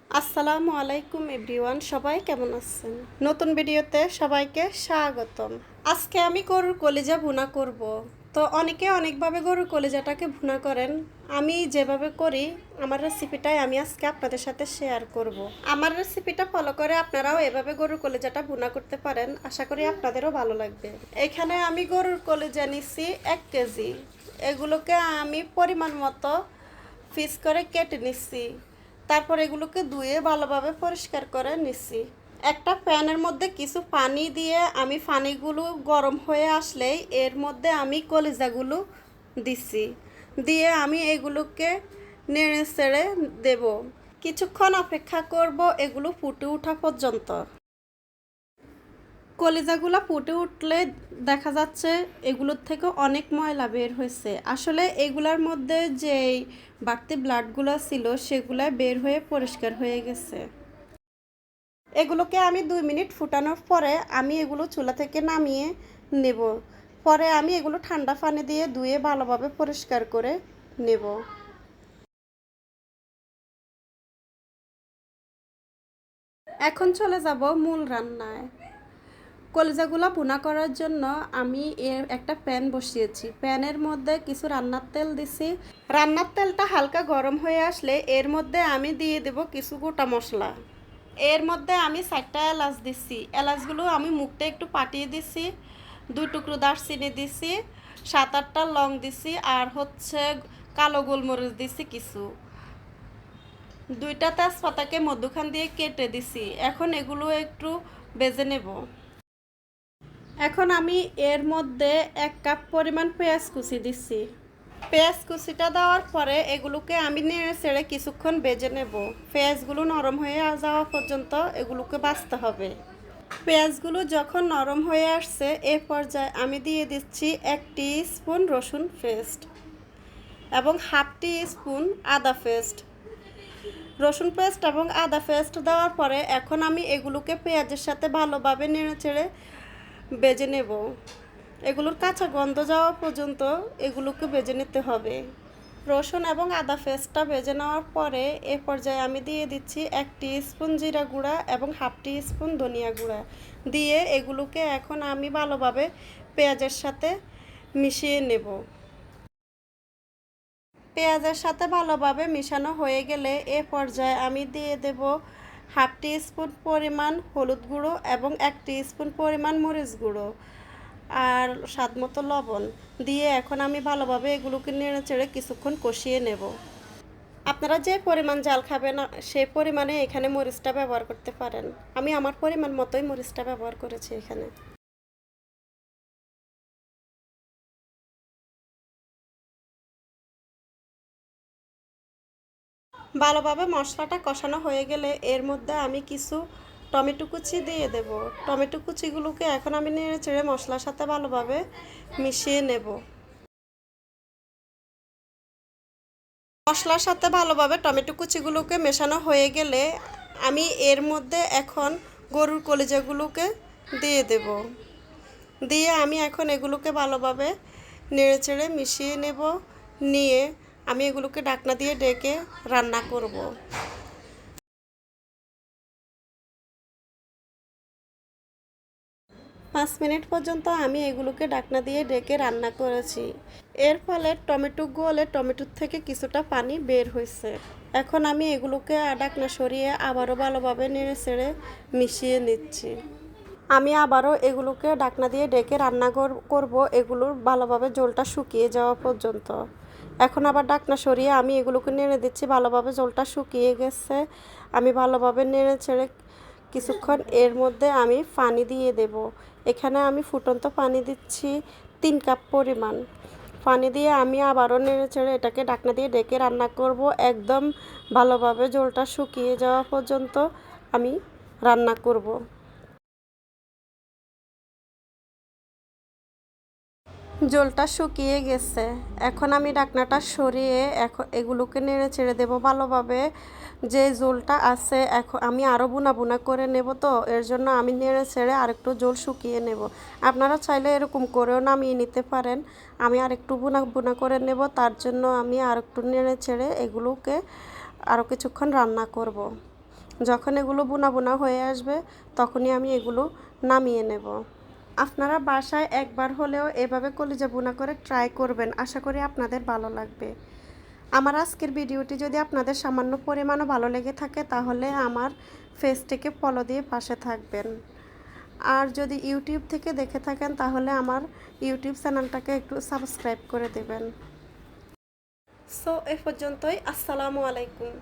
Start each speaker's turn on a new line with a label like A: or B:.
A: আসসালামু আলাইকুম এভরিওয়ান, সবাই কেমন আছেন? নতুন ভিডিওতে সবাইকে স্বাগতম। আজকে আমি গরুর কলিজা ভুনা করব। তো অনেকে অনেকভাবে গরুর কলিজাটাকে ভুনা করেন। আমি যেভাবে করি আমার রেসিপিটাই আমি আজকে আপনাদের সাথে শেয়ার করব। আমার রেসিপিটা ফলো করে আপনারাও এভাবে গরুর কলিজাটা ভুনা করতে পারেন। আশা করি আপনাদেরও ভালো লাগবে। এখানে আমি গরুর কলিজা নিচ্ছি 1 কেজি। এগুলোকে আমি পরিমাণ মতো পিস করে কেটে নিচ্ছি। তারপর এগুলোকে ধুয়ে ভালোভাবে পরিষ্কার করে নিচ্ছি। একটা প্যানের মধ্যে কিছু পানি দিয়ে আমি পানিগুলো গরম হয়ে আসলেই এর মধ্যে আমি কলিজাগুলো দিচ্ছি। দিয়ে আমি এগুলোকে নেড়ে চেড়ে দেব। কিছুক্ষণ অপেক্ষা করব এগুলো ফুটে ওঠা পর্যন্ত। কলিজাগুলো ফুটে উঠলে দেখা যাচ্ছে এগুলোর থেকে অনেক ময়লা বের হয়েছে। আসলে এগুলোর মধ্যে যেই বাড়তি ব্লাডগুলো ছিল সেগুলো বের হয়ে পরিষ্কার হয়ে গেছে। এগুলোকে আমি 2 মিনিট ফুটানোর পরে আমি এগুলো চুলা থেকে নামিয়ে নেব। পরে আমি এগুলো ঠান্ডা পানি দিয়ে ধুয়ে ভালোভাবে পরিষ্কার করে নেব। এখন চলে যাব মূল রান্নায়। কলিজাগুলো ভুনা করার জন্য আমি একটা প্যান বসিয়েছি। প্যানের মধ্যে কিছু রান্নার তেল দিছি। রান্নার তেলটা হালকা গরম হয়ে আসলে এর মধ্যে আমি দিয়ে দেব কিছু গোটা মশলা। এর মধ্যে আমি 4টা এলাচ দিছি। এলাচগুলো আমি মুখটা একটু পাঠিয়ে দিছি। 2 টুকরো দারচিনি দিছি, 7-8টা লং দিছি, আর হচ্ছে কালো গোলমরিচ দিছি কিছু। 2টা তেজপাতাকে মধ্যখান দিয়ে কেটে দিছি। এখন এগুলো একটু ভেজে নেব। এখন আমি এর মধ্যে 1 কাপ পরিমাণ পেঁয়াজ কুচি দিচ্ছি। পেঁয়াজ কুচিটা দেওয়ার পরে এগুলোকে আমি নেড়ে চেড়ে কিছুক্ষণ ভেজে নেব। পেঁয়াজগুলো নরম হয়ে যাওয়া পর্যন্ত এগুলোকে ভাজতে হবে। পেঁয়াজগুলো যখন নরম হয়ে আসছে এ পর্যায়ে আমি দিয়ে দিচ্ছি 1 টিস্পুন রসুন পেস্ট এবং 1/2 টিস্পুন আদা পেস্ট। রসুন পেস্ট এবং আদা পেস্ট দেওয়ার পরে এখন আমি এগুলোকে পেঁয়াজের সাথে ভালোভাবে নেড়ে চেড়ে ভেজে নেব। এগুলোর কাঁচা গন্ধ যাওয়া পর্যন্ত এগুলোকে ভেজে নিতে হবে। রসুন এবং আদা পেস্টটা ভেজে নেওয়ার পরে এ পর্যায়ে আমি দিয়ে দিচ্ছি 1 টিস্পুন জিরা গুঁড়া এবং 1/2 টিস্পুন ধনিয়া গুঁড়া দিয়ে এগুলোকে এখন আমি ভালোভাবে পেঁয়াজের সাথে মিশিয়ে নেব। পেঁয়াজের সাথে ভালোভাবে মিশানো হয়ে গেলে এ পর্যায়ে আমি দিয়ে দেব 1/2 টিস্পুন পরিমাণ হলুদ গুঁড়ো এবং 1 টিস্পুন পরিমাণ মরিচ গুঁড়ো আর স্বাদমতো লবণ দিয়ে এখন আমি ভালোভাবে এগুলোকে নেড়ে চেড়ে কিছুক্ষণ কষিয়ে নেব। আপনারা যে পরিমাণ ঝাল খাবেন সেই পরিমাণে এখানে মরিচটা ব্যবহার করতে পারেন। আমি আমার পরিমাণ মতোই মরিচটা ব্যবহার করেছি এখানে। ভালোভাবে মশলাটা কষানো হয়ে গেলে এর মধ্যে আমি কিছু টমেটো কুচি দিয়ে দেব। টমেটো কুচিগুলোকে এখন আমি নেড়ে চেড়ে মশলার সাথে ভালোভাবে মিশিয়ে নেব। মশলার সাথে ভালোভাবে টমেটো কুচিগুলোকে মেশানো হয়ে গেলে আমি এর মধ্যে এখন গরুর কলিজাগুলোকে দিয়ে দেব। দিয়ে আমি এখন এগুলোকে ভালোভাবে নেড়েচেড়ে মিশিয়ে নেব। নিয়ে আমি এগুলোকে ঢাকনা দিয়ে ঢেকে রান্না করব। 5 মিনিট পর্যন্ত আমি এগুলোকে ঢাকনা দিয়ে ঢেকে রান্না করেছি। এর ফলে টমেটো গলে টমেটোর থেকে কিছুটা পানি বের হয়েছে। এখন আমি এগুলোকে ঢাকনা সরিয়ে আবারও ভালোভাবে নেড়ে চেড়ে মিশিয়ে নিচ্ছি। আমি আবারও এগুলোকে ঢাকনা দিয়ে ঢেকে রান্না করব এগুলোর ভালোভাবে ঝোলটা শুকিয়ে যাওয়া পর্যন্ত। এখন আবার ঢাকনা সরিয়ে আমি এগুলোকে নেড়ে দিচ্ছি। ভালোভাবে ঝোলটা শুকিয়ে গেছে। আমি ভালোভাবে নেড়ে ছেড়ে কিছুক্ষণ এর মধ্যে আমি পানি দিয়ে দেব। এখানে আমি ফুটন্ত পানি দিচ্ছি 3 কাপ পরিমাণ। পানি দিয়ে আমি আবারও নেড়ে চেড়ে এটাকে ঢাকনা দিয়ে ঢেকে রান্না করব। একদম ভালোভাবে ঝোলটা শুকিয়ে যাওয়া পর্যন্ত আমি রান্না করব। ঝোলটা শুকিয়ে গেছে। এখন আমি ঢাকনাটা সরিয়ে এখন এগুলোকে নেড়ে ছেড়ে দেবো ভালোভাবে। যে ঝোলটা আছে এখন আমি আরও বুনা বুনা করে নেব, তো এর জন্য আমি নেড়ে ছেড়ে আরেকটু ঝোল শুকিয়ে নেব। আপনারা চাইলে এরকম করেও নামিয়ে নিতে পারেন। আমি আরেকটু বুনা বুনা করে নেব, তার জন্য আমি আরেকটু নেড়ে ছেড়ে এগুলোকে আরও কিছুক্ষণ রান্না করব। যখন এগুলো বোনা বোনা হয়ে আসবে তখনই আমি এগুলো নামিয়ে নেব। আপনারা বাসায় একবার হলেও এভাবে কলিজা বোনা করে ট্রাই করবেন, আশা করি আপনাদের ভালো লাগবে। আমার আজকের ভিডিওটি যদি আপনাদের সামান্য পরিমাণও ভালো লেগে থাকে তাহলে আমার পেজটিকে ফলো দিয়ে পাশে থাকবেন। আর যদি ইউটিউব থেকে দেখে থাকেন তাহলে আমার ইউটিউব চ্যানেলটাকে একটু সাবস্ক্রাইব করে দেবেন। সো এ পর্যন্তই, আসসালামু আলাইকুম।